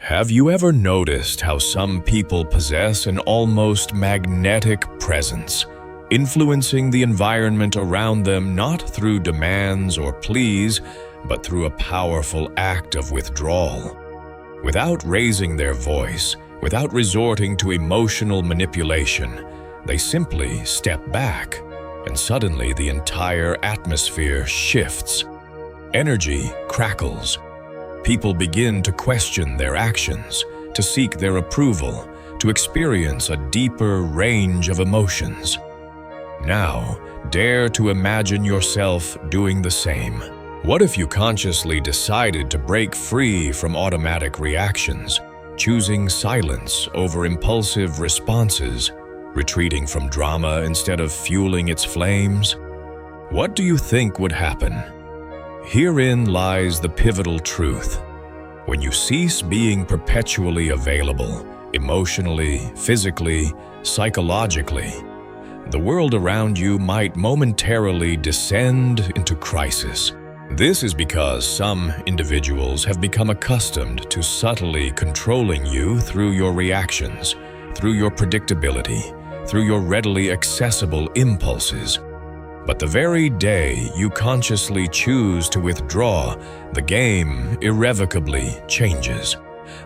Have you ever noticed how some people possess an almost magnetic presence, influencing the environment around them not through demands or pleas, but through a powerful act of withdrawal? Without raising their voice, without resorting to emotional manipulation, they simply step back, and suddenly the entire atmosphere shifts. Energy crackles. People begin to question their actions, to seek their approval, to experience a deeper range of emotions. Now, dare to imagine yourself doing the same. What if you consciously decided to break free from automatic reactions, choosing silence over impulsive responses, retreating from drama instead of fueling its flames? What do you think would happen? Herein lies the pivotal truth. When you cease being perpetually available, emotionally, physically, psychologically, the world around you might momentarily descend into crisis. This is because some individuals have become accustomed to subtly controlling you through your reactions, through your predictability, through your readily accessible impulses. But the very day you consciously choose to withdraw, the game irrevocably changes.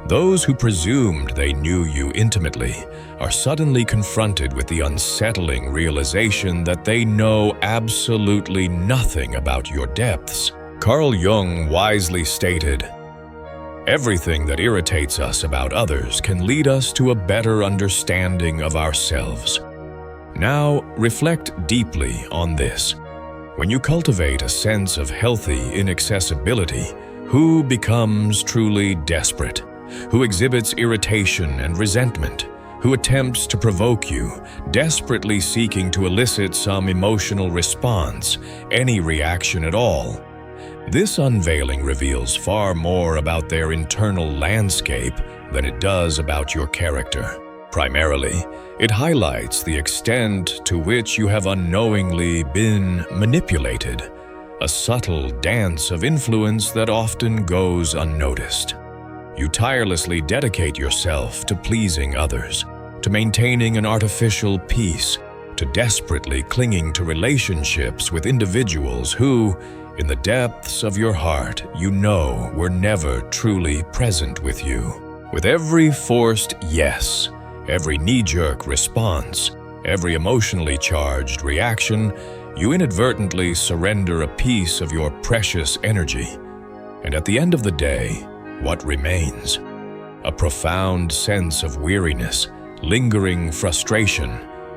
Those who presumed they knew you intimately are suddenly confronted with the unsettling realization that they know absolutely nothing about your depths. Carl Jung wisely stated, "Everything that irritates us about others can lead us to a better understanding of ourselves." Now, reflect deeply on this. When you cultivate a sense of healthy inaccessibility, who becomes truly desperate? Who exhibits irritation and resentment? Who attempts to provoke you, desperately seeking to elicit some emotional response, any reaction at all? This unveiling reveals far more about their internal landscape than it does about your character. Primarily, it highlights the extent to which you have unknowingly been manipulated, a subtle dance of influence that often goes unnoticed. You tirelessly dedicate yourself to pleasing others, to maintaining an artificial peace, to desperately clinging to relationships with individuals who, in the depths of your heart, you know were never truly present with you. With every forced yes, every knee-jerk response, every emotionally charged reaction, you inadvertently surrender a piece of your precious energy. And at the end of the day, what remains? A profound sense of weariness, lingering frustration,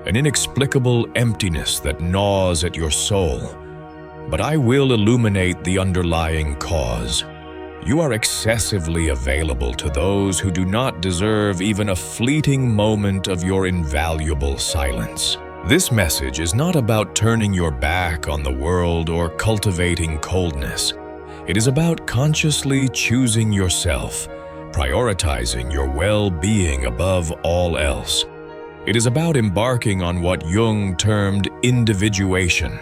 an inexplicable emptiness that gnaws at your soul. But I will illuminate the underlying cause. You are excessively available to those who do not deserve even a fleeting moment of your invaluable silence. This message is not about turning your back on the world or cultivating coldness. It is about consciously choosing yourself, prioritizing your well-being above all else. It is about embarking on what Jung termed individuation,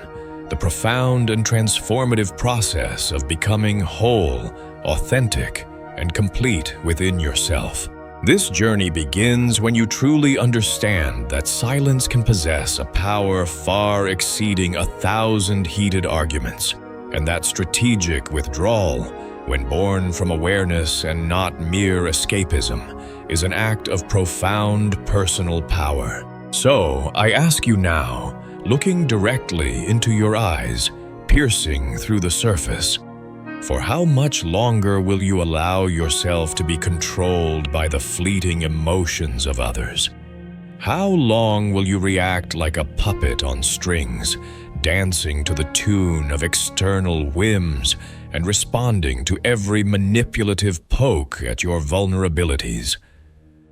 the profound and transformative process of becoming whole, authentic, and complete within yourself. This journey begins when you truly understand that silence can possess a power far exceeding 1,000 heated arguments, and that strategic withdrawal, when born from awareness and not mere escapism, is an act of profound personal power. So, I ask you now, looking directly into your eyes, piercing through the surface, for how much longer will you allow yourself to be controlled by the fleeting emotions of others? How long will you react like a puppet on strings, dancing to the tune of external whims and responding to every manipulative poke at your vulnerabilities?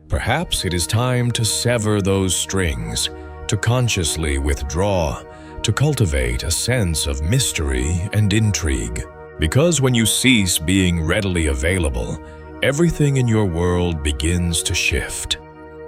Perhaps it is time to sever those strings, to consciously withdraw, to cultivate a sense of mystery and intrigue. Because when you cease being readily available, everything in your world begins to shift.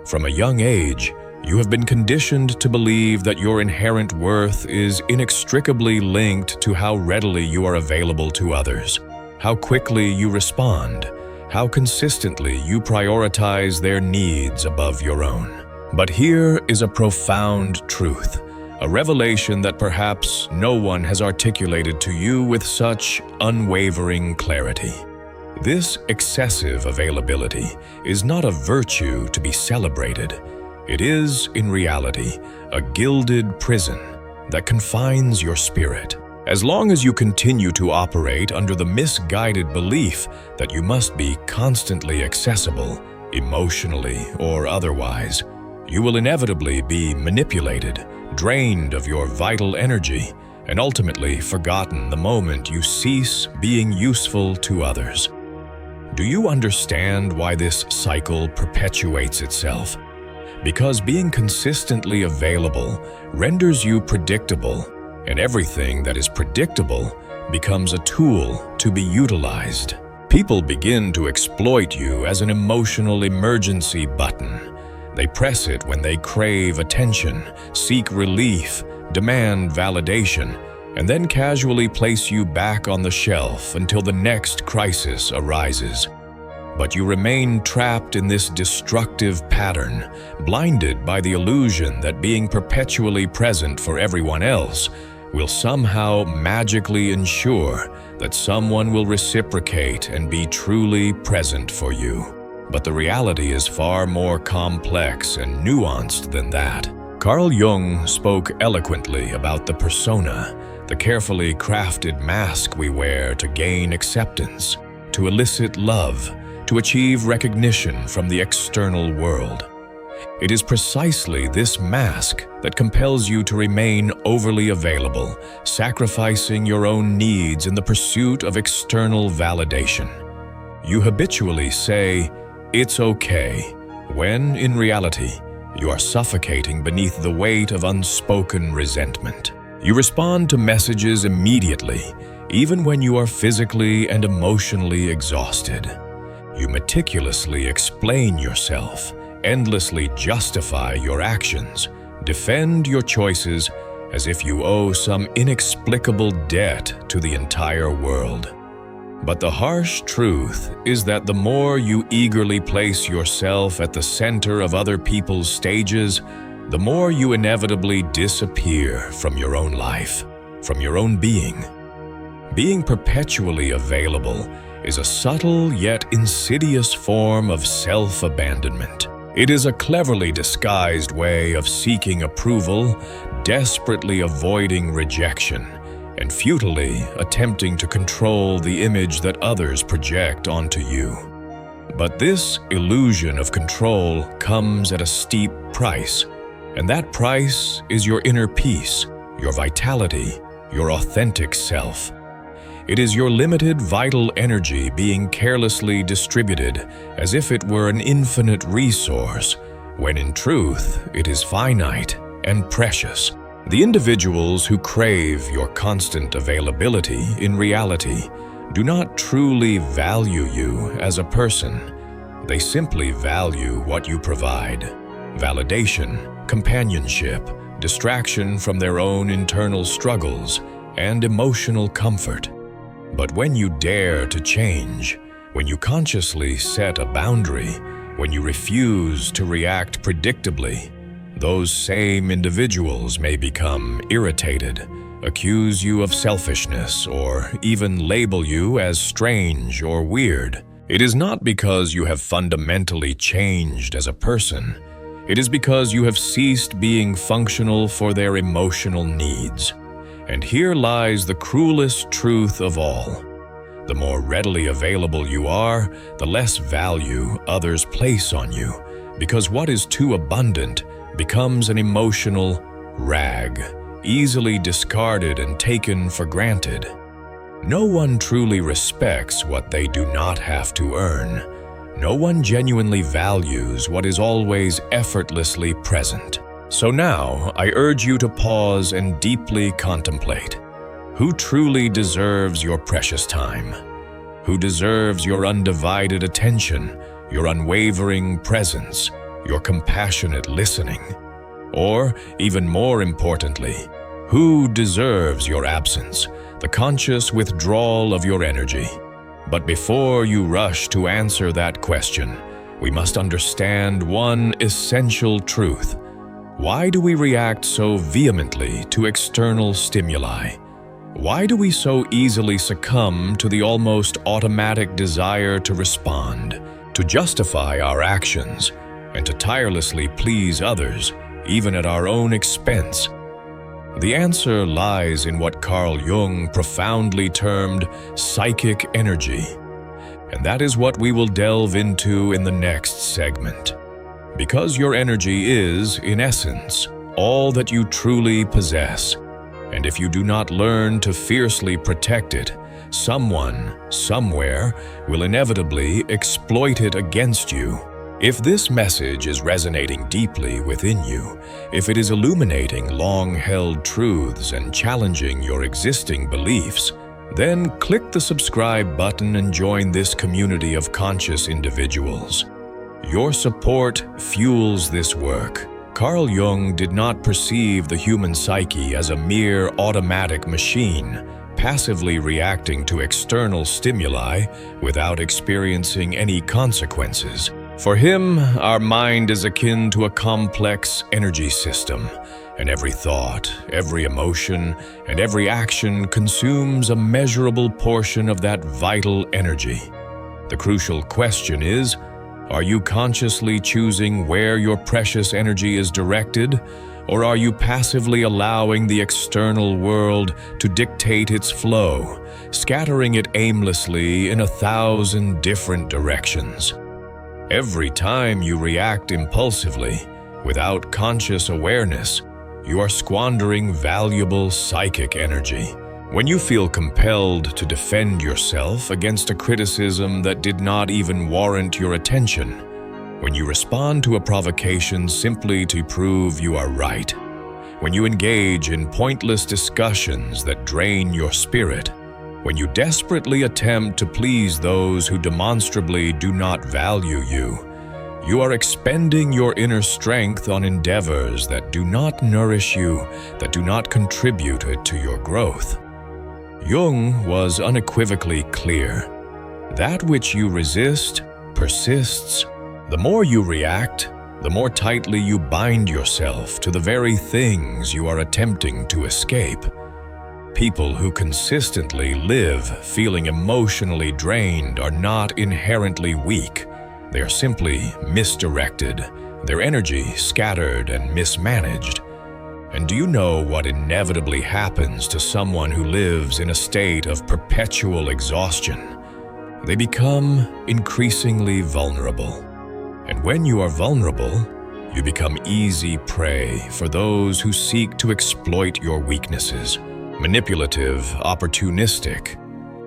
From a young age, you have been conditioned to believe that your inherent worth is inextricably linked to how readily you are available to others, how quickly you respond, how consistently you prioritize their needs above your own. But here is a profound truth, a revelation that perhaps no one has articulated to you with such unwavering clarity. This excessive availability is not a virtue to be celebrated. It is, in reality, a gilded prison that confines your spirit. As long as you continue to operate under the misguided belief that you must be constantly accessible, emotionally or otherwise, you will inevitably be manipulated, drained of your vital energy, and ultimately forgotten the moment you cease being useful to others. Do you understand why this cycle perpetuates itself? Because being consistently available renders you predictable, and everything that is predictable becomes a tool to be utilized. People begin to exploit you as an emotional emergency button. They press it when they crave attention, seek relief, demand validation, and then casually place you back on the shelf until the next crisis arises. But you remain trapped in this destructive pattern, blinded by the illusion that being perpetually present for everyone else will somehow magically ensure that someone will reciprocate and be truly present for you. But the reality is far more complex and nuanced than that. Carl Jung spoke eloquently about the persona, the carefully crafted mask we wear to gain acceptance, to elicit love, to achieve recognition from the external world. It is precisely this mask that compels you to remain overly available, sacrificing your own needs in the pursuit of external validation. You habitually say, "It's okay," when, in reality, you are suffocating beneath the weight of unspoken resentment. You respond to messages immediately, even when you are physically and emotionally exhausted. You meticulously explain yourself, endlessly justify your actions, defend your choices as if you owe some inexplicable debt to the entire world. But the harsh truth is that the more you eagerly place yourself at the center of other people's stages, the more you inevitably disappear from your own life, from your own being. Being perpetually available is a subtle yet insidious form of self-abandonment. It is a cleverly disguised way of seeking approval, desperately avoiding rejection, and futilely attempting to control the image that others project onto you. But this illusion of control comes at a steep price, and that price is your inner peace, your vitality, your authentic self. It is your limited vital energy being carelessly distributed as if it were an infinite resource, when in truth it is finite and precious. The individuals who crave your constant availability in reality do not truly value you as a person. They simply value what you provide: validation, companionship, distraction from their own internal struggles, and emotional comfort. But when you dare to change, when you consciously set a boundary, when you refuse to react predictably, those same individuals may become irritated, accuse you of selfishness, or even label you as strange or weird. It is not because you have fundamentally changed as a person. It is because you have ceased being functional for their emotional needs. And here lies the cruelest truth of all. The more readily available you are, the less value others place on you, because what is too abundant becomes an emotional rag, easily discarded and taken for granted. No one truly respects what they do not have to earn. No one genuinely values what is always effortlessly present. So now, I urge you to pause and deeply contemplate. Who truly deserves your precious time? Who deserves your undivided attention, your unwavering presence, your compassionate listening? Or, even more importantly, who deserves your absence, the conscious withdrawal of your energy? But before you rush to answer that question, we must understand one essential truth. Why do we react so vehemently to external stimuli? Why do we so easily succumb to the almost automatic desire to respond, to justify our actions, and to tirelessly please others, even at our own expense? The answer lies in what Carl Jung profoundly termed psychic energy, and that is what we will delve into in the next segment. Because your energy is, in essence, all that you truly possess, and if you do not learn to fiercely protect it, someone, somewhere, will inevitably exploit it against you. If this message is resonating deeply within you, if it is illuminating long-held truths and challenging your existing beliefs, then click the subscribe button and join this community of conscious individuals. Your support fuels this work. Carl Jung did not perceive the human psyche as a mere automatic machine, passively reacting to external stimuli without experiencing any consequences. For him, our mind is akin to a complex energy system, and every thought, every emotion, and every action consumes a measurable portion of that vital energy. The crucial question is, are you consciously choosing where your precious energy is directed, or are you passively allowing the external world to dictate its flow, scattering it aimlessly in 1,000 different directions? Every time you react impulsively, without conscious awareness, you are squandering valuable psychic energy. When you feel compelled to defend yourself against a criticism that did not even warrant your attention, when you respond to a provocation simply to prove you are right, when you engage in pointless discussions that drain your spirit, when you desperately attempt to please those who demonstrably do not value you, you are expending your inner strength on endeavors that do not nourish you, that do not contribute to your growth. Jung was unequivocally clear. That which you resist persists. The more you react, the more tightly you bind yourself to the very things you are attempting to escape. People who consistently live feeling emotionally drained are not inherently weak. They are simply misdirected, their energy scattered and mismanaged. And do you know what inevitably happens to someone who lives in a state of perpetual exhaustion? They become increasingly vulnerable. And when you are vulnerable, you become easy prey for those who seek to exploit your weaknesses. Manipulative, opportunistic,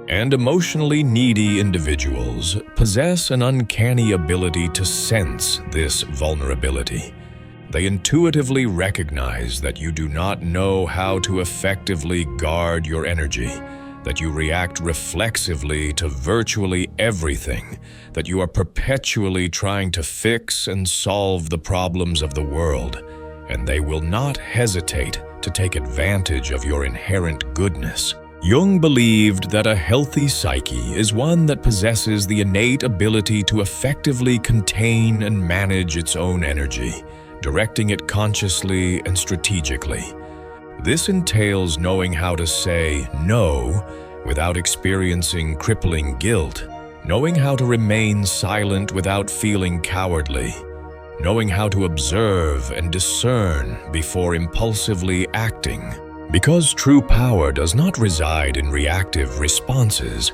and emotionally needy individuals possess an uncanny ability to sense this vulnerability. They intuitively recognize that you do not know how to effectively guard your energy, that you react reflexively to virtually everything, that you are perpetually trying to fix and solve the problems of the world, and they will not hesitate to take advantage of your inherent goodness. Jung believed that a healthy psyche is one that possesses the innate ability to effectively contain and manage its own energy, directing it consciously and strategically. This entails knowing how to say no without experiencing crippling guilt, knowing how to remain silent without feeling cowardly, knowing how to observe and discern before impulsively acting. Because true power does not reside in reactive responses,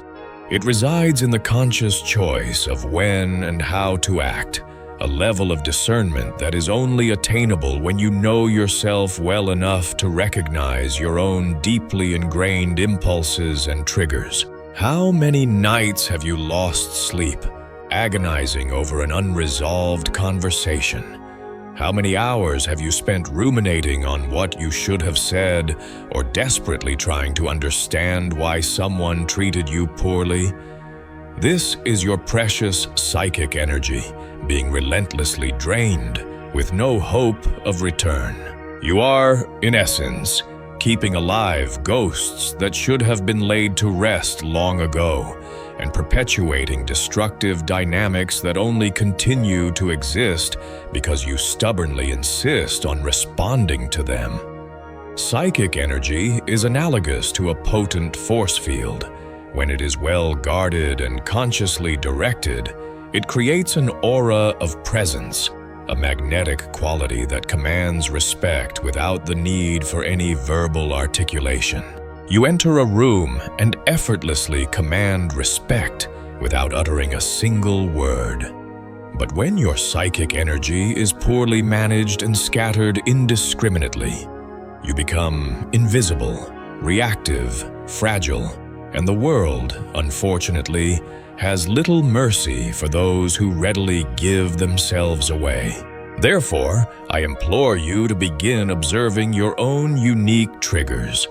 it resides in the conscious choice of when and how to act, a level of discernment that is only attainable when you know yourself well enough to recognize your own deeply ingrained impulses and triggers. How many nights have you lost sleep, agonizing over an unresolved conversation? How many hours have you spent ruminating on what you should have said, or desperately trying to understand why someone treated you poorly? This is your precious psychic energy, being relentlessly drained, with no hope of return. You are, in essence, keeping alive ghosts that should have been laid to rest long ago, and perpetuating destructive dynamics that only continue to exist because you stubbornly insist on responding to them. Psychic energy is analogous to a potent force field. When it is well guarded and consciously directed, it creates an aura of presence, a magnetic quality that commands respect without the need for any verbal articulation. You enter a room and effortlessly command respect without uttering a single word. But when your psychic energy is poorly managed and scattered indiscriminately, you become invisible, reactive, fragile, and the world, unfortunately, has little mercy for those who readily give themselves away. Therefore, I implore you to begin observing your own unique triggers.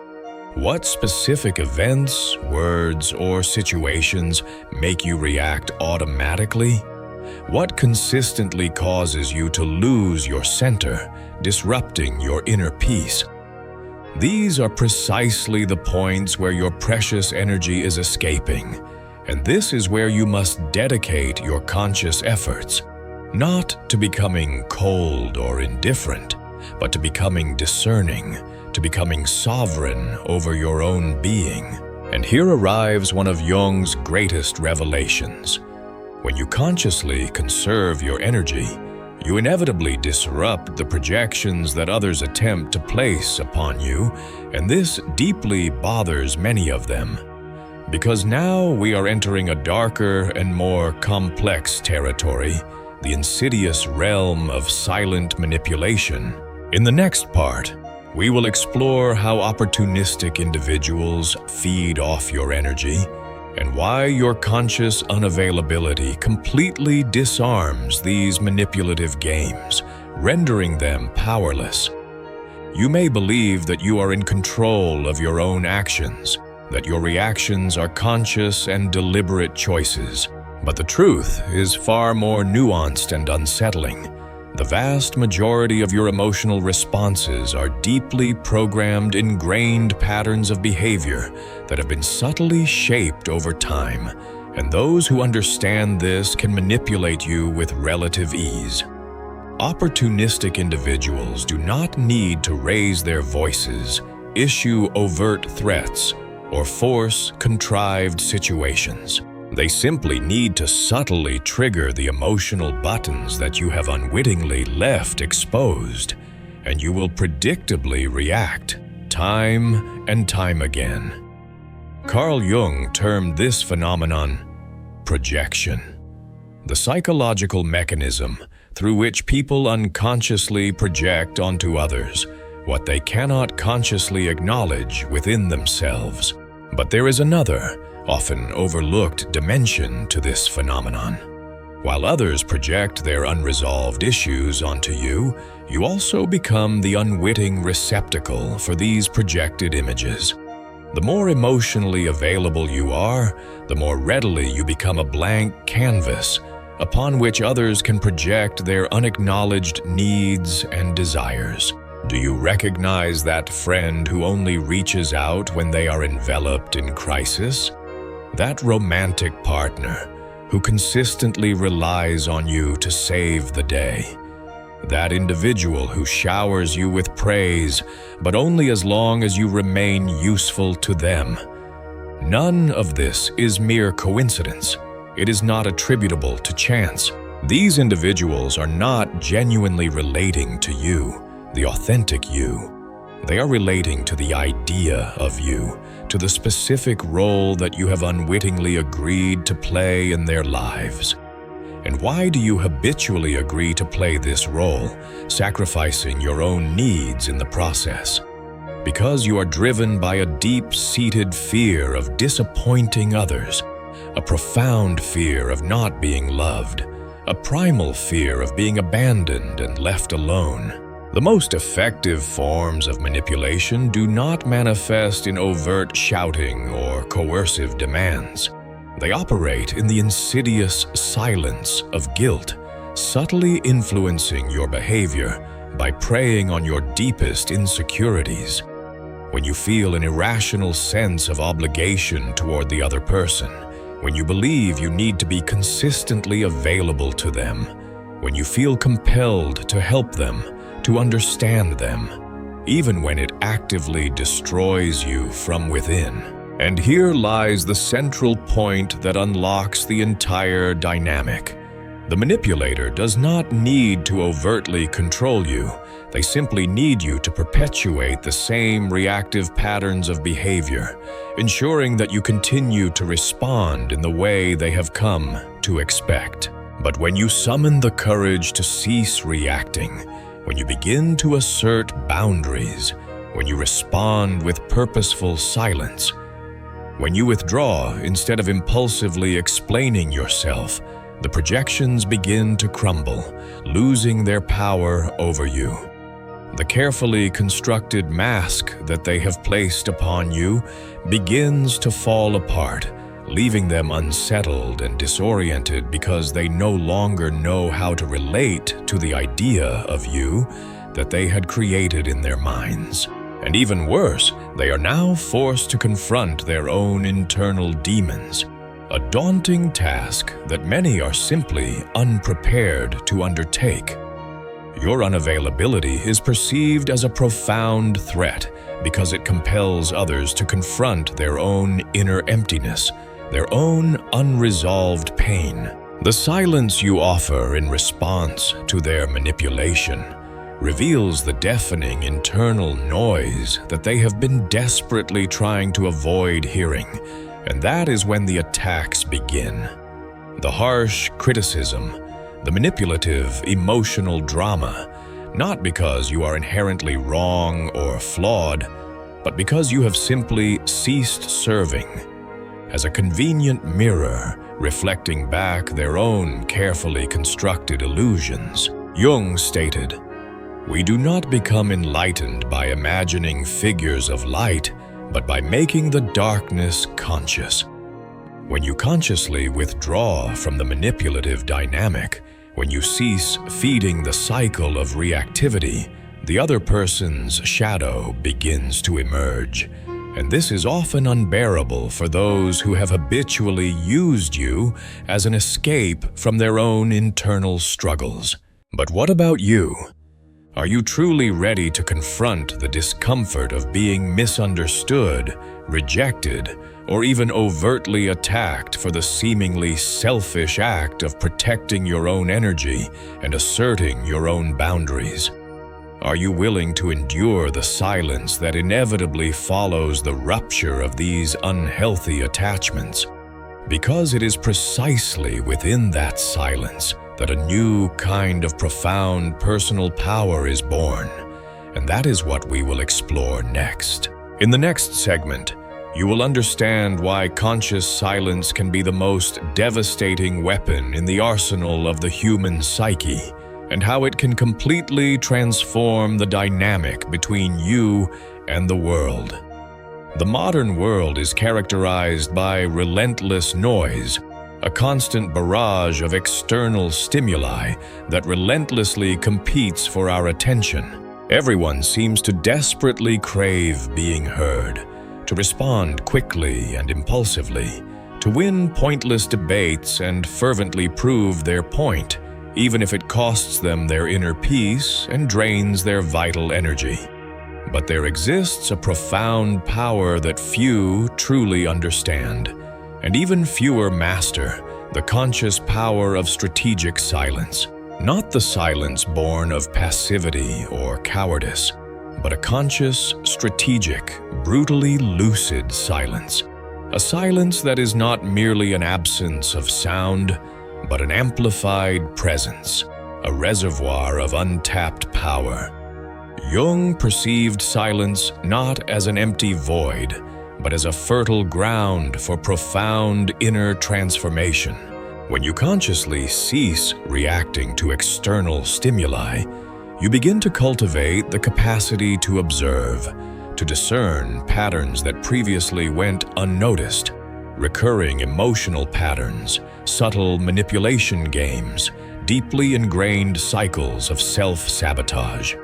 What specific events, words, or situations make you react automatically? What consistently causes you to lose your center, disrupting your inner peace? These are precisely the points where your precious energy is escaping, and this is where you must dedicate your conscious efforts, not to becoming cold or indifferent, but to becoming discerning, to becoming sovereign over your own being. And here arrives one of Jung's greatest revelations. When you consciously conserve your energy, you inevitably disrupt the projections that others attempt to place upon you, and this deeply bothers many of them. Because now we are entering a darker and more complex territory, the insidious realm of silent manipulation. In the next part, we will explore how opportunistic individuals feed off your energy and why your conscious unavailability completely disarms these manipulative games, rendering them powerless. You may believe that you are in control of your own actions, that your reactions are conscious and deliberate choices, but the truth is far more nuanced and unsettling. The vast majority of your emotional responses are deeply programmed, ingrained patterns of behavior that have been subtly shaped over time, and those who understand this can manipulate you with relative ease. Opportunistic individuals do not need to raise their voices, issue overt threats, or force contrived situations. They simply need to subtly trigger the emotional buttons that you have unwittingly left exposed, and you will predictably react time and time again. Carl Jung termed this phenomenon projection, the psychological mechanism through which people unconsciously project onto others what they cannot consciously acknowledge within themselves. But there is another, often overlooked dimension to this phenomenon. While others project their unresolved issues onto you, you also become the unwitting receptacle for these projected images. The more emotionally available you are, the more readily you become a blank canvas upon which others can project their unacknowledged needs and desires. Do you recognize that friend who only reaches out when they are enveloped in crisis? That romantic partner who consistently relies on you to save the day. That individual who showers you with praise, but only as long as you remain useful to them. None of this is mere coincidence. It is not attributable to chance. These individuals are not genuinely relating to you, the authentic you. They are relating to the idea of you, to the specific role that you have unwittingly agreed to play in their lives. And why do you habitually agree to play this role, sacrificing your own needs in the process? Because you are driven by a deep-seated fear of disappointing others, a profound fear of not being loved, a primal fear of being abandoned and left alone. The most effective forms of manipulation do not manifest in overt shouting or coercive demands. They operate in the insidious silence of guilt, subtly influencing your behavior by preying on your deepest insecurities. When you feel an irrational sense of obligation toward the other person, when you believe you need to be consistently available to them, when you feel compelled to help them, to understand them, even when it actively destroys you from within. And here lies the central point that unlocks the entire dynamic. The manipulator does not need to overtly control you. They simply need you to perpetuate the same reactive patterns of behavior, ensuring that you continue to respond in the way they have come to expect. But when you summon the courage to cease reacting, when you begin to assert boundaries, when you respond with purposeful silence, when you withdraw instead of impulsively explaining yourself, the projections begin to crumble, losing their power over you. The carefully constructed mask that they have placed upon you begins to fall apart, leaving them unsettled and disoriented because they no longer know how to relate to the idea of you that they had created in their minds. And even worse, they are now forced to confront their own internal demons, a daunting task that many are simply unprepared to undertake. Your unavailability is perceived as a profound threat because it compels others to confront their own inner emptiness, their own unresolved pain. The silence you offer in response to their manipulation reveals the deafening internal noise that they have been desperately trying to avoid hearing, and that is when the attacks begin. The harsh criticism, the manipulative emotional drama, not because you are inherently wrong or flawed, but because you have simply ceased serving, as a convenient mirror reflecting back their own carefully constructed illusions. Jung stated, "We do not become enlightened by imagining figures of light, but by making the darkness conscious." When you consciously withdraw from the manipulative dynamic, when you cease feeding the cycle of reactivity, the other person's shadow begins to emerge. And this is often unbearable for those who have habitually used you as an escape from their own internal struggles. But what about you? Are you truly ready to confront the discomfort of being misunderstood, rejected, or even overtly attacked for the seemingly selfish act of protecting your own energy and asserting your own boundaries? Are you willing to endure the silence that inevitably follows the rupture of these unhealthy attachments? Because it is precisely within that silence that a new kind of profound personal power is born, and that is what we will explore next. In the next segment, you will understand why conscious silence can be the most devastating weapon in the arsenal of the human psyche, and how it can completely transform the dynamic between you and the world. The modern world is characterized by relentless noise, a constant barrage of external stimuli that relentlessly competes for our attention. Everyone seems to desperately crave being heard, to respond quickly and impulsively, to win pointless debates and fervently prove their point, even if it costs them their inner peace and drains their vital energy. But there exists a profound power that few truly understand, and even fewer master, the conscious power of strategic silence. Not the silence born of passivity or cowardice, but a conscious, strategic, brutally lucid silence. A silence that is not merely an absence of sound, but an amplified presence, a reservoir of untapped power. Jung perceived silence not as an empty void, but as a fertile ground for profound inner transformation. When you consciously cease reacting to external stimuli, you begin to cultivate the capacity to observe, to discern patterns that previously went unnoticed, recurring emotional patterns, subtle manipulation games, deeply ingrained cycles of self-sabotage.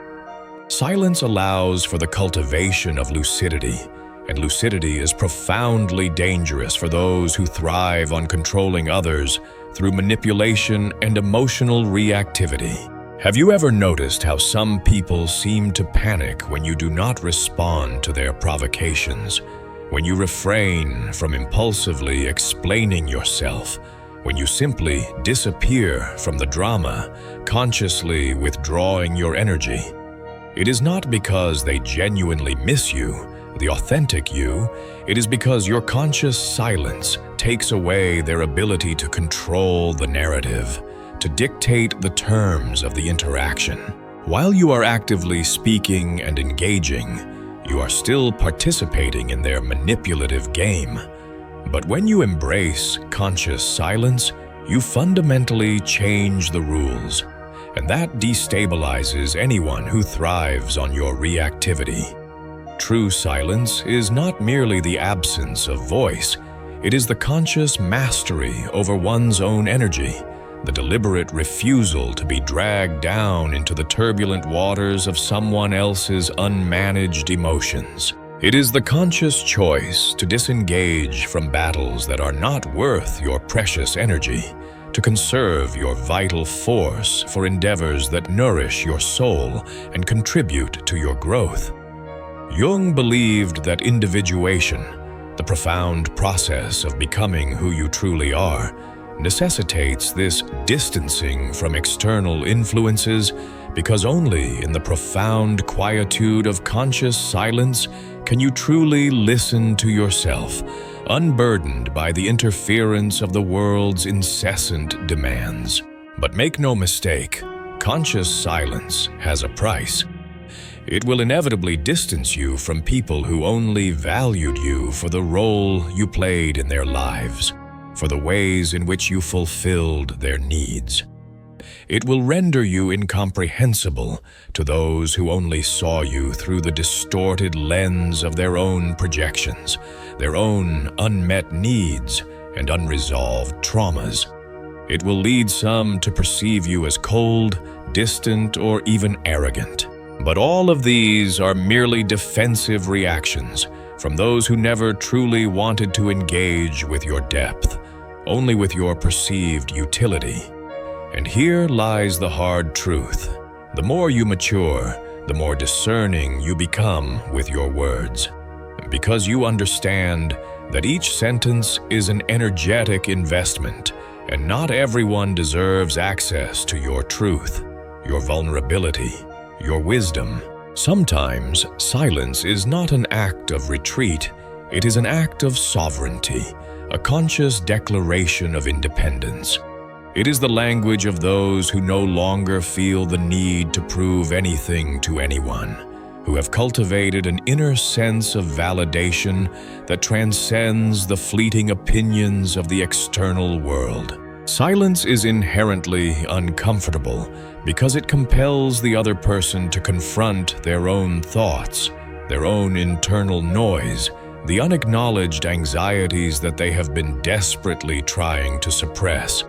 Silence allows for the cultivation of lucidity, and lucidity is profoundly dangerous for those who thrive on controlling others through manipulation and emotional reactivity. Have you ever noticed how some people seem to panic when you do not respond to their provocations, when you refrain from impulsively explaining yourself, when you simply disappear from the drama, consciously withdrawing your energy? It is not because they genuinely miss you, the authentic you. It is because your conscious silence takes away their ability to control the narrative, to dictate the terms of the interaction. While you are actively speaking and engaging, you are still participating in their manipulative game. But when you embrace conscious silence, you fundamentally change the rules, and that destabilizes anyone who thrives on your reactivity. True silence is not merely the absence of voice, it is the conscious mastery over one's own energy, the deliberate refusal to be dragged down into the turbulent waters of someone else's unmanaged emotions. It is the conscious choice to disengage from battles that are not worth your precious energy, to conserve your vital force for endeavors that nourish your soul and contribute to your growth. Jung believed that individuation, the profound process of becoming who you truly are, necessitates this distancing from external influences, because only in the profound quietude of conscious silence can you truly listen to yourself, unburdened by the interference of the world's incessant demands. But make no mistake, conscious silence has a price. It will inevitably distance you from people who only valued you for the role you played in their lives, for the ways in which you fulfilled their needs. It will render you incomprehensible to those who only saw you through the distorted lens of their own projections, their own unmet needs and unresolved traumas. It will lead some to perceive you as cold, distant, or even arrogant. But all of these are merely defensive reactions from those who never truly wanted to engage with your depth, only with your perceived utility. And here lies the hard truth. The more you mature, the more discerning you become with your words, because you understand that each sentence is an energetic investment, and not everyone deserves access to your truth, your vulnerability, your wisdom. Sometimes silence is not an act of retreat, it is an act of sovereignty, a conscious declaration of independence. It is the language of those who no longer feel the need to prove anything to anyone, who have cultivated an inner sense of validation that transcends the fleeting opinions of the external world. Silence is inherently uncomfortable because it compels the other person to confront their own thoughts, their own internal noise, the unacknowledged anxieties that they have been desperately trying to suppress.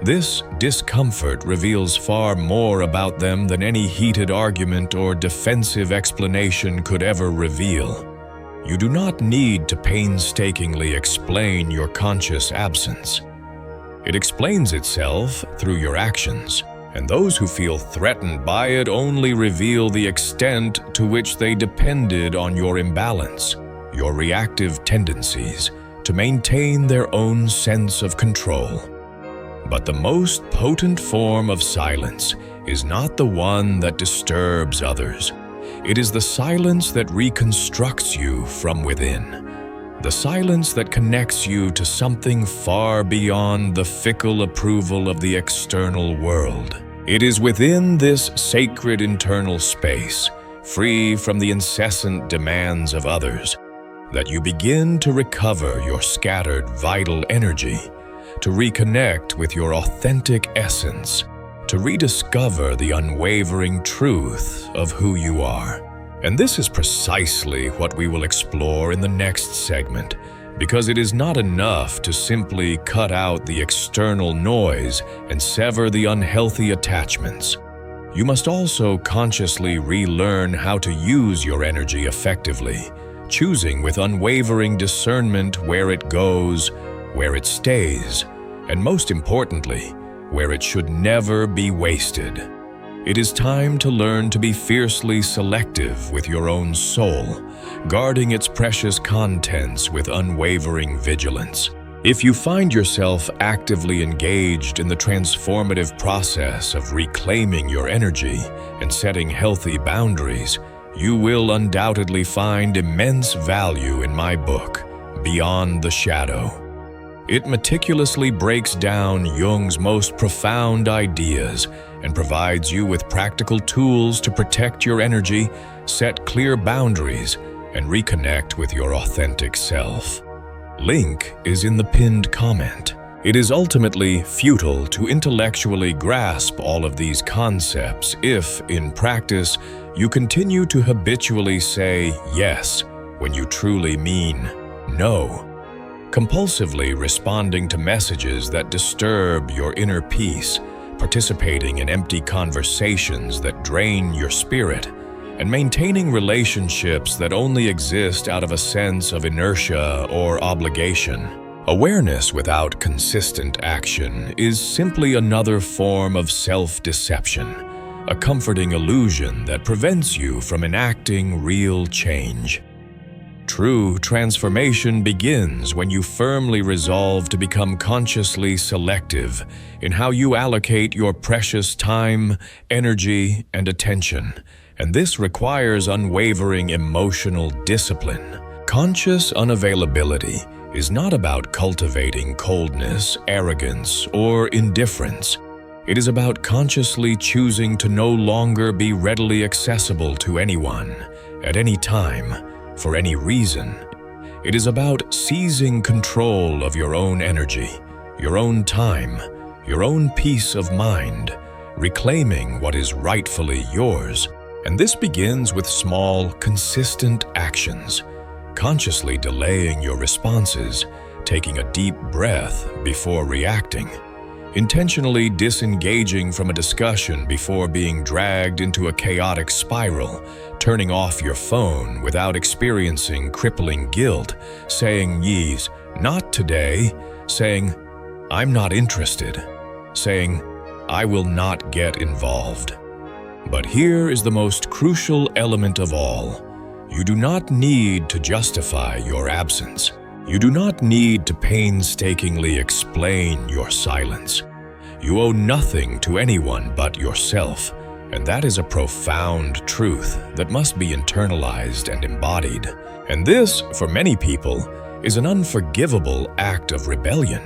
This discomfort reveals far more about them than any heated argument or defensive explanation could ever reveal. You do not need to painstakingly explain your conscious absence. It explains itself through your actions, and those who feel threatened by it only reveal the extent to which they depended on your imbalance, your reactive tendencies, to maintain their own sense of control. But the most potent form of silence is not the one that disturbs others. It is the silence that reconstructs you from within. The silence that connects you to something far beyond the fickle approval of the external world. It is within this sacred internal space, free from the incessant demands of others, that you begin to recover your scattered vital energy, to reconnect with your authentic essence, to rediscover the unwavering truth of who you are. And this is precisely what we will explore in the next segment, because it is not enough to simply cut out the external noise and sever the unhealthy attachments. You must also consciously relearn how to use your energy effectively, choosing with unwavering discernment where it goes, where it stays, and most importantly, where it should never be wasted. It is time to learn to be fiercely selective with your own soul, guarding its precious contents with unwavering vigilance. If you find yourself actively engaged in the transformative process of reclaiming your energy and setting healthy boundaries, you will undoubtedly find immense value in my book, Beyond the Shadow. It meticulously breaks down Jung's most profound ideas and provides you with practical tools to protect your energy, set clear boundaries, and reconnect with your authentic self. Link is in the pinned comment. It is ultimately futile to intellectually grasp all of these concepts if, in practice, you continue to habitually say yes when you truly mean no, compulsively responding to messages that disturb your inner peace, participating in empty conversations that drain your spirit, and maintaining relationships that only exist out of a sense of inertia or obligation. Awareness without consistent action is simply another form of self-deception, a comforting illusion that prevents you from enacting real change. True transformation begins when you firmly resolve to become consciously selective in how you allocate your precious time, energy, and attention, and this requires unwavering emotional discipline. Conscious unavailability is not about cultivating coldness, arrogance, or indifference. It is about consciously choosing to no longer be readily accessible to anyone, at any time, for any reason. It is about seizing control of your own energy, your own time, your own peace of mind, reclaiming what is rightfully yours. And this begins with small, consistent actions, consciously delaying your responses, taking a deep breath before reacting, intentionally disengaging from a discussion before being dragged into a chaotic spiral, turning off your phone without experiencing crippling guilt, saying "Yees, not today," saying "I'm not interested," saying "I will not get involved." But here is the most crucial element of all. You do not need to justify your absence. You do not need to painstakingly explain your silence. You owe nothing to anyone but yourself, and that is a profound truth that must be internalized and embodied. And this, for many people, is an unforgivable act of rebellion,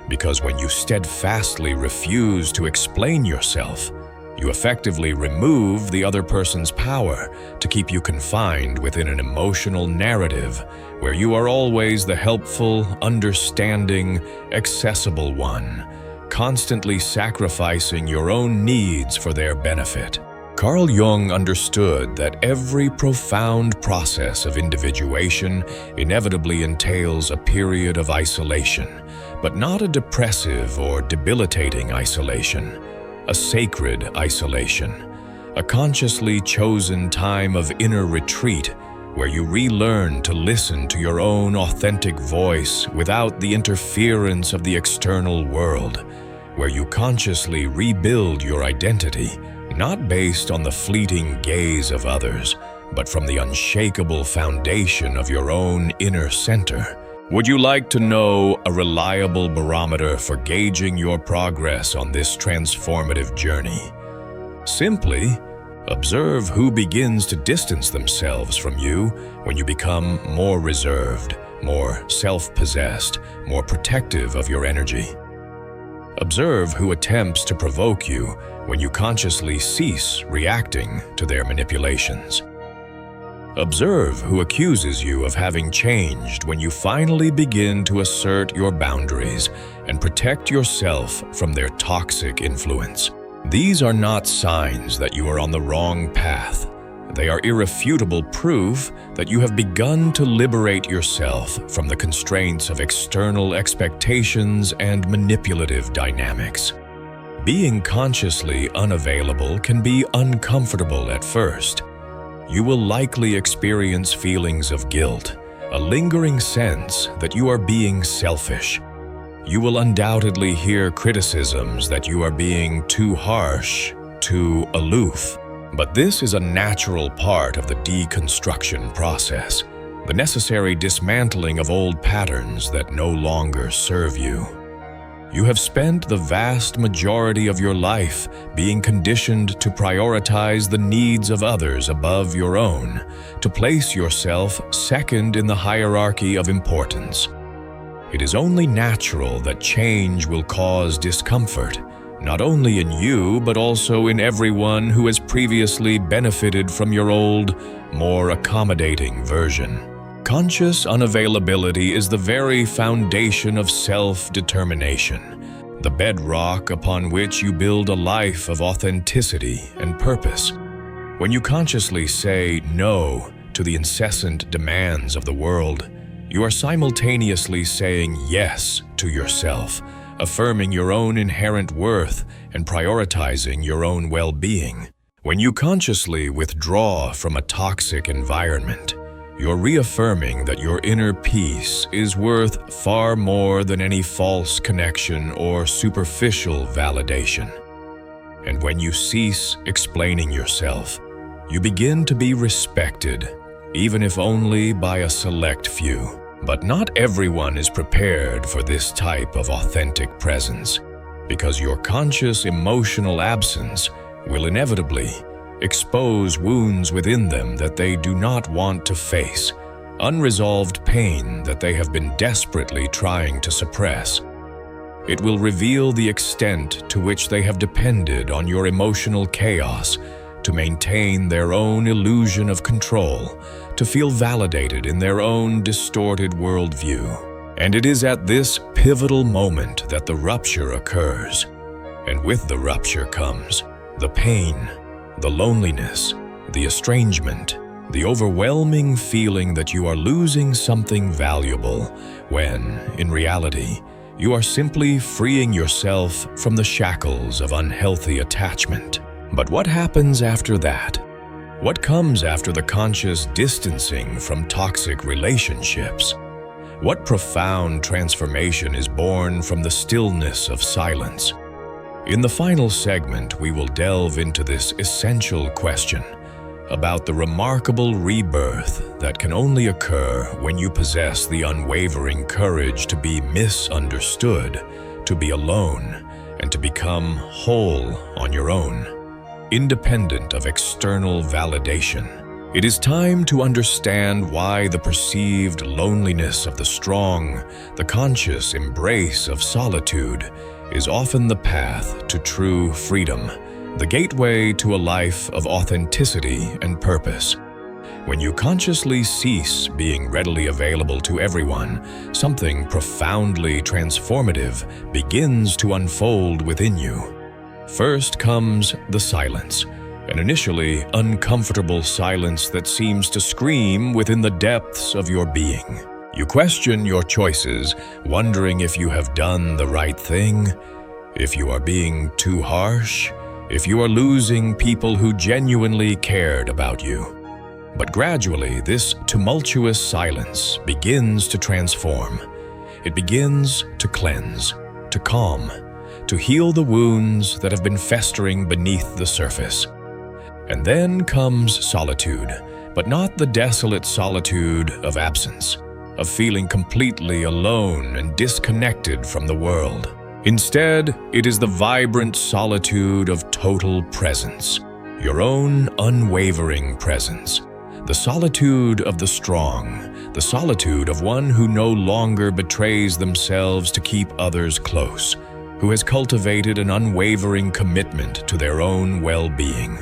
because when you steadfastly refuse to explain yourself, you effectively remove the other person's power to keep you confined within an emotional narrative where you are always the helpful, understanding, accessible one, constantly sacrificing your own needs for their benefit. Carl Jung understood that every profound process of individuation inevitably entails a period of isolation, but not a depressive or debilitating isolation. A sacred isolation, a consciously chosen time of inner retreat where you relearn to listen to your own authentic voice without the interference of the external world, where you consciously rebuild your identity, not based on the fleeting gaze of others, but from the unshakable foundation of your own inner center. Would you like to know a reliable barometer for gauging your progress on this transformative journey? Simply observe who begins to distance themselves from you when you become more reserved, more self-possessed, more protective of your energy. Observe who attempts to provoke you when you consciously cease reacting to their manipulations. Observe who accuses you of having changed when you finally begin to assert your boundaries and protect yourself from their toxic influence. These are not signs that you are on the wrong path. They are irrefutable proof that you have begun to liberate yourself from the constraints of external expectations and manipulative dynamics. Being consciously unavailable can be uncomfortable at first. you will likely experience feelings of guilt, a lingering sense that you are being selfish. You will undoubtedly hear criticisms that you are being too harsh, too aloof. But this is a natural part of the deconstruction process, the necessary dismantling of old patterns that no longer serve you. You have spent the vast majority of your life being conditioned to prioritize the needs of others above your own, to place yourself second in the hierarchy of importance. It is only natural that change will cause discomfort, not only in you, but also in everyone who has previously benefited from your old, more accommodating version. Conscious unavailability is the very foundation of self-determination, the bedrock upon which you build a life of authenticity and purpose. When you consciously say no to the incessant demands of the world, you are simultaneously saying yes to yourself, affirming your own inherent worth and prioritizing your own well-being. When you consciously withdraw from a toxic environment, you're reaffirming that your inner peace is worth far more than any false connection or superficial validation. And when you cease explaining yourself, you begin to be respected, even if only by a select few. But not everyone is prepared for this type of authentic presence, because your conscious emotional absence will inevitably expose wounds within them that they do not want to face, unresolved pain that they have been desperately trying to suppress. It will reveal the extent to which they have depended on your emotional chaos to maintain their own illusion of control, to feel validated in their own distorted worldview. And it is at this pivotal moment that the rupture occurs. And with the rupture comes the pain, the loneliness, the estrangement, the overwhelming feeling that you are losing something valuable, when, in reality, you are simply freeing yourself from the shackles of unhealthy attachment. But what happens after that? What comes after the conscious distancing from toxic relationships? What profound transformation is born from the stillness of silence? In the final segment, we will delve into this essential question about the remarkable rebirth that can only occur when you possess the unwavering courage to be misunderstood, to be alone, and to become whole on your own, independent of external validation. It is time to understand why the perceived loneliness of the strong, the conscious embrace of solitude, is often the path to true freedom, the gateway to a life of authenticity and purpose. When you consciously cease being readily available to everyone, something profoundly transformative begins to unfold within you. First comes the silence, an initially uncomfortable silence that seems to scream within the depths of your being. You question your choices, wondering if you have done the right thing, if you are being too harsh, if you are losing people who genuinely cared about you. But gradually, this tumultuous silence begins to transform. It begins to cleanse, to calm, to heal the wounds that have been festering beneath the surface. And then comes solitude, but not the desolate solitude of absence, of feeling completely alone and disconnected from the world. Instead, it is the vibrant solitude of total presence, your own unwavering presence, the solitude of the strong, the solitude of one who no longer betrays themselves to keep others close, who has cultivated an unwavering commitment to their own well-being.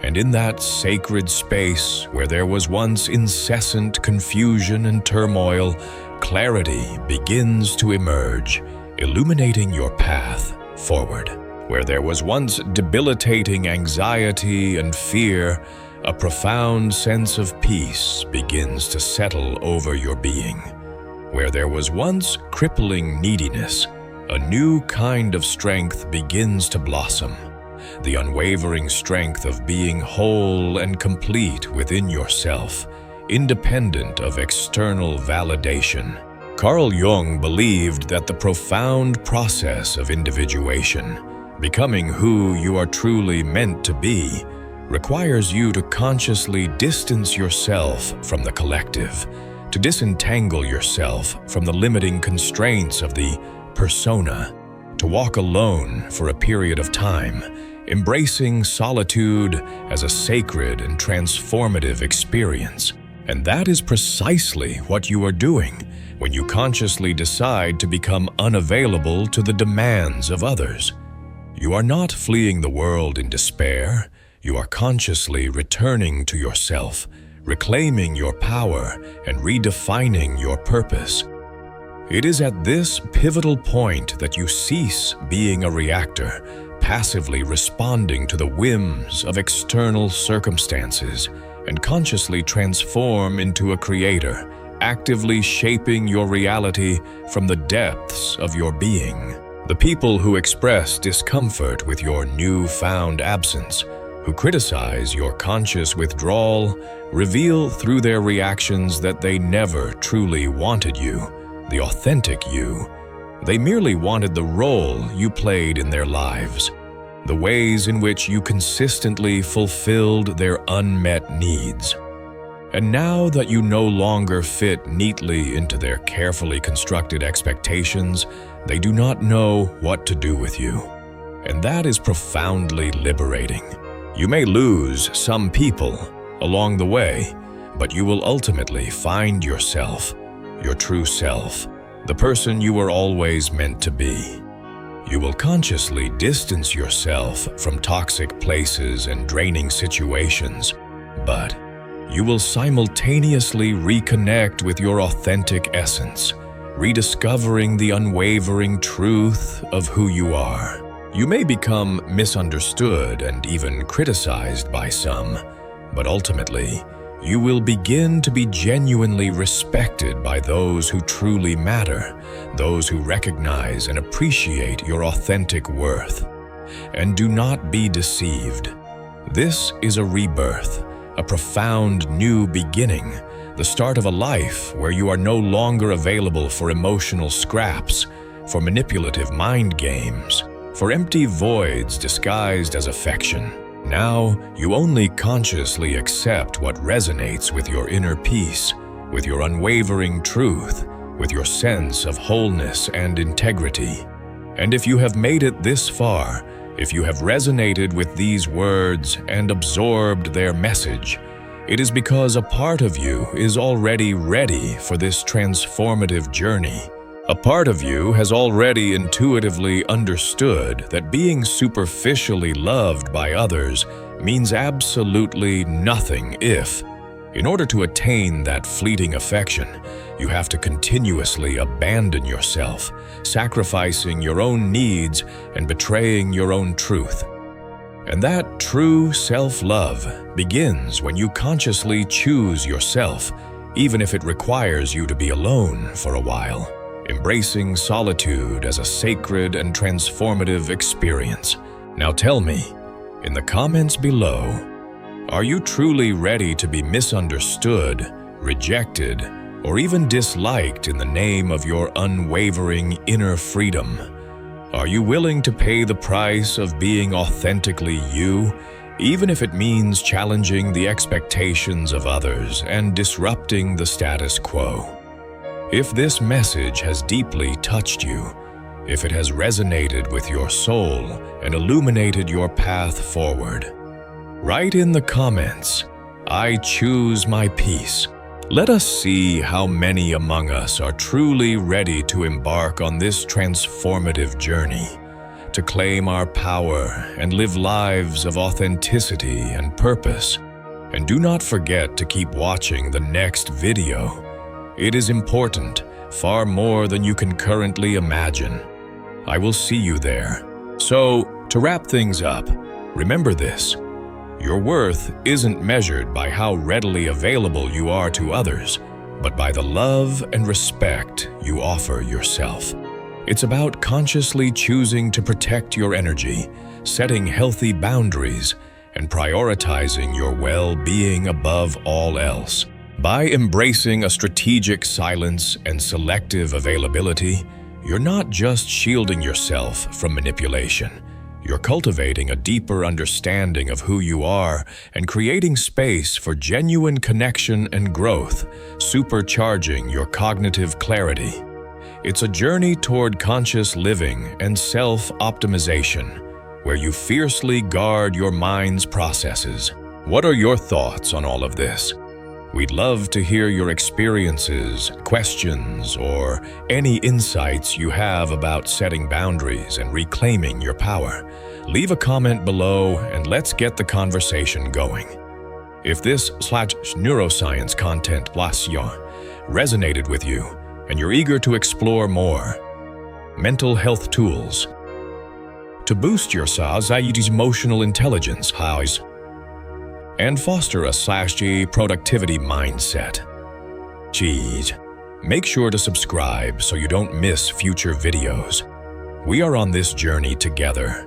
And in that sacred space where there was once incessant confusion and turmoil, clarity begins to emerge, illuminating your path forward. Where there was once debilitating anxiety and fear, a profound sense of peace begins to settle over your being. Where there was once crippling neediness, a new kind of strength begins to blossom. the unwavering strength of being whole and complete within yourself, independent of external validation. Carl Jung believed that the profound process of individuation, becoming who you are truly meant to be, requires you to consciously distance yourself from the collective, to disentangle yourself from the limiting constraints of the persona, to walk alone for a period of time, embracing solitude as a sacred and transformative experience. And that is precisely what you are doing when you consciously decide to become unavailable to the demands of others. You are not fleeing the world in despair. You are consciously returning to yourself, reclaiming your power and redefining your purpose. It is at this pivotal point that you cease being a reactor, passively responding to the whims of external circumstances, and consciously transform into a creator, actively shaping your reality from the depths of your being. The people who express discomfort with your newfound absence, who criticize your conscious withdrawal, reveal through their reactions that they never truly wanted you, the authentic you. They merely wanted the role you played in their lives, the ways in which you consistently fulfilled their unmet needs. And now that you no longer fit neatly into their carefully constructed expectations, they do not know what to do with you. And that is profoundly liberating. You may lose some people along the way, but you will ultimately find yourself, your true self, the person you were always meant to be. You will consciously distance yourself from toxic places and draining situations, but you will simultaneously reconnect with your authentic essence, rediscovering the unwavering truth of who you are. You may become misunderstood and even criticized by some, but ultimately, you will begin to be genuinely respected by those who truly matter, those who recognize and appreciate your authentic worth. And do not be deceived. This is a rebirth, a profound new beginning, the start of a life where you are no longer available for emotional scraps, for manipulative mind games, for empty voids disguised as affection. Now, you only consciously accept what resonates with your inner peace, with your unwavering truth, with your sense of wholeness and integrity. And if you have made it this far, if you have resonated with these words and absorbed their message, it is because a part of you is already ready for this transformative journey. A part of you has already intuitively understood that being superficially loved by others means absolutely nothing if, in order to attain that fleeting affection, you have to continuously abandon yourself, sacrificing your own needs and betraying your own truth. And that true self-love begins when you consciously choose yourself, even if it requires you to be alone for a while, embracing solitude as a sacred and transformative experience. Now tell me, in the comments below, are you truly ready to be misunderstood, rejected, or even disliked in the name of your unwavering inner freedom? Are you willing to pay the price of being authentically you, even if it means challenging the expectations of others and disrupting the status quo? If this message has deeply touched you, if it has resonated with your soul and illuminated your path forward, write in the comments, "I choose my peace." Let us see how many among us are truly ready to embark on this transformative journey, to claim our power and live lives of authenticity and purpose. And do not forget to keep watching the next video. It is important, far more than you can currently imagine. I will see you there. So, to wrap things up, remember this. Your worth isn't measured by how readily available you are to others, but by the love and respect you offer yourself. It's about consciously choosing to protect your energy, setting healthy boundaries, and prioritizing your well-being above all else. By embracing a strategic silence and selective availability, you're not just shielding yourself from manipulation. You're cultivating a deeper understanding of who you are and creating space for genuine connection and growth, supercharging your cognitive clarity. It's a journey toward conscious living and self-optimization, where you fiercely guard your mind's processes. What are your thoughts on all of this? We'd love to hear your experiences, questions, or any insights you have about setting boundaries and reclaiming your power. Leave a comment below and let's get the conversation going. If this /neuroscience content resonated with you and you're eager to explore more mental health tools to boost your emotional intelligence and foster a productivity mindset. Make sure to subscribe so you don't miss future videos. We are on this journey together.